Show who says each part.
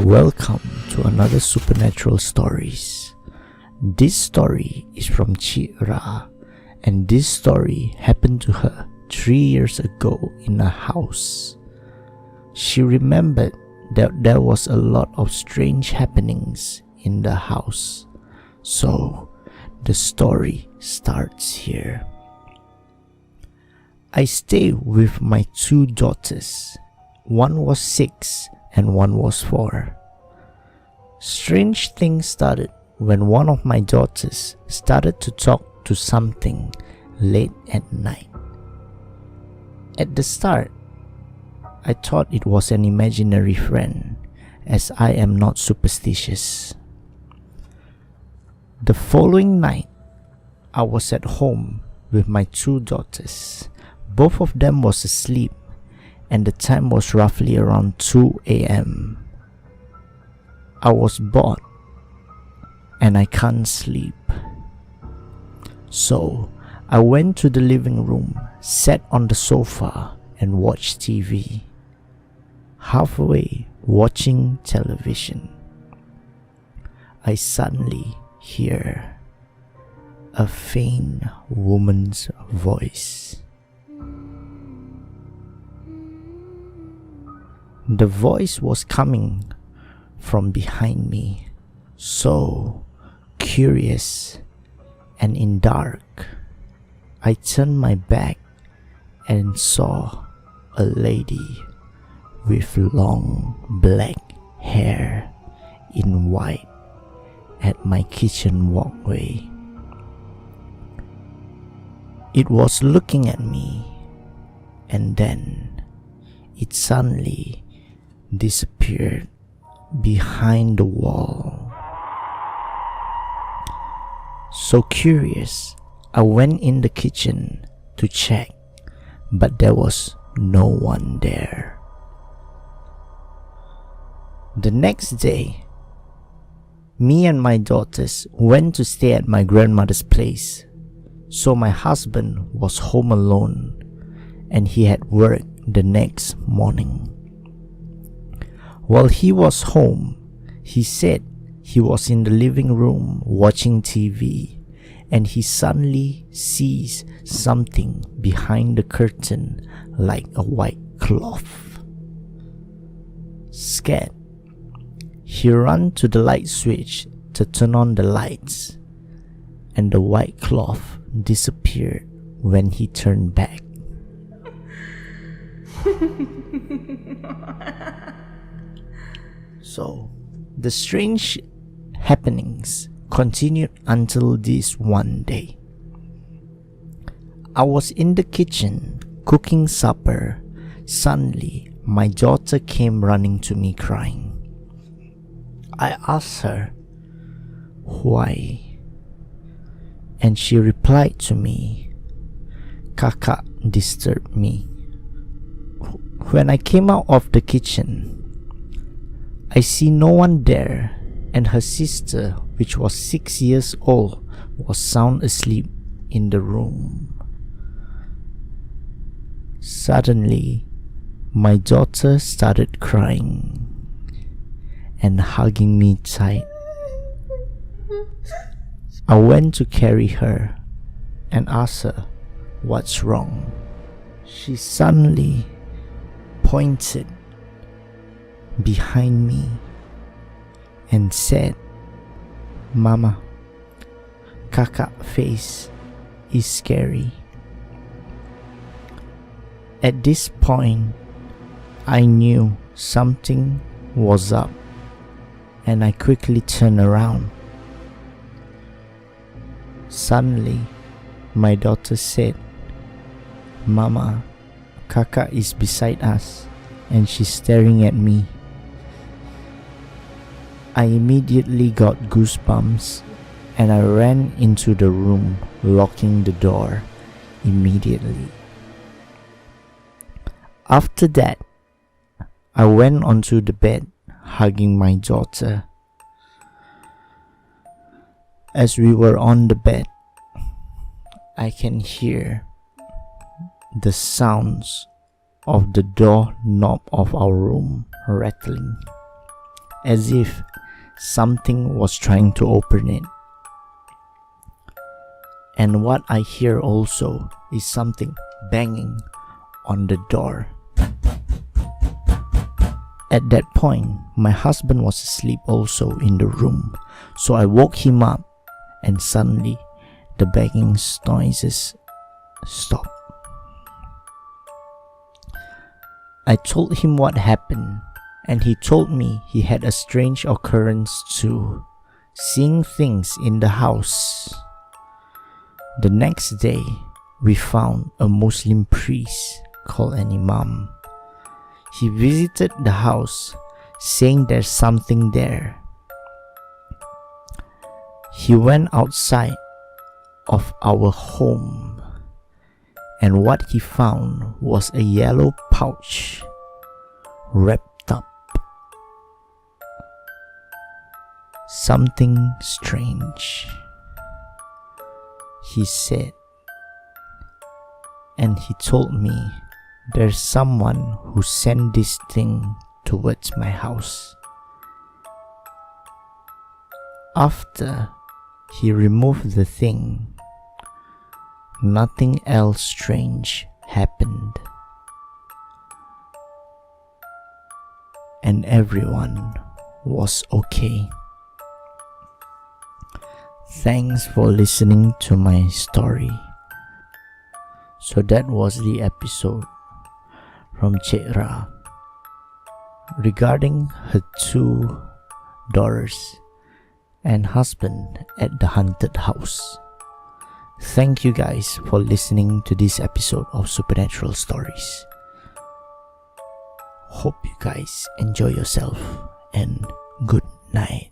Speaker 1: Welcome to another supernatural stories. This story is from Cik Ra, and this story happened to her 3 years ago in a house. She remembered that there was a lot of strange happenings in the house. So the story starts here. I stay with my two daughters. One was 6 and one was 4. Strange things started when one of my daughters started to talk to something late at night. At the start, I thought it was an imaginary friend, as I am not superstitious. The following night, I was at home with my two daughters. Both of them was asleep, and the time was roughly around 2 a.m. I was bored and I can't sleep. So I went to the living room, sat on the sofa and watched TV. Halfway watching television, I suddenly hear a faint woman's voice. The voice was coming from behind me, so curious and in dark. I turned my back and saw a lady with long black hair in white at my kitchen walkway. It was looking at me, and then it suddenly disappeared behind the wall. So curious, I went in the kitchen to check, but there was no one there. The next day, me and my daughters went to stay at my grandmother's place. So my husband was home alone, and he had work the next morning. While he was home, he said he was in the living room watching TV, and he suddenly sees something behind the curtain like a white cloth. Scared, he ran to the light switch to turn on the lights, and the white cloth disappeared when he turned back. So, the strange happenings continued until this one day. I was in the kitchen cooking supper. Suddenly, my daughter came running to me crying. I asked her, "Why?" And she replied to me, "Kakak disturbed me." When I came out of the kitchen, I see no one there, and her sister, which was 6 years old, was sound asleep in the room. Suddenly, my daughter started crying and hugging me tight. I went to carry her and asked her what's wrong. She suddenly pointed behind me and said, "Mama, Kakak face is scary." At this point, I knew something was up, and I quickly turned around. Suddenly, my daughter said, "Mama, Kakak is beside us and she's staring at me." I immediately got goosebumps and I ran into the room, locking the door immediately. After that, I went onto the bed, hugging my daughter. As we were on the bed, I can hear the sounds of the door knob of our room rattling. as if something was trying to open it. And what I hear also is something banging on the door. At that point, my husband was asleep also in the room, so I woke him up, and suddenly the banging noises stopped. I told him what happened, and he told me he had a strange occurrence too, seeing things in the house. The next day, we found a Muslim priest called an imam. He visited the house, saying there's something there. He went outside of our home, and what he found was a yellow pouch wrapped up. Something strange, he said, and he told me there's someone who sent this thing towards my house. After he removed the thing, nothing else strange happened, and everyone was okay. Thanks for listening to my story. So that was the episode from Cik Ra regarding her 2 daughters and husband at the haunted house. Thank you guys for listening to this episode of Supernatural Stories. Hope you guys enjoy yourself, and good night.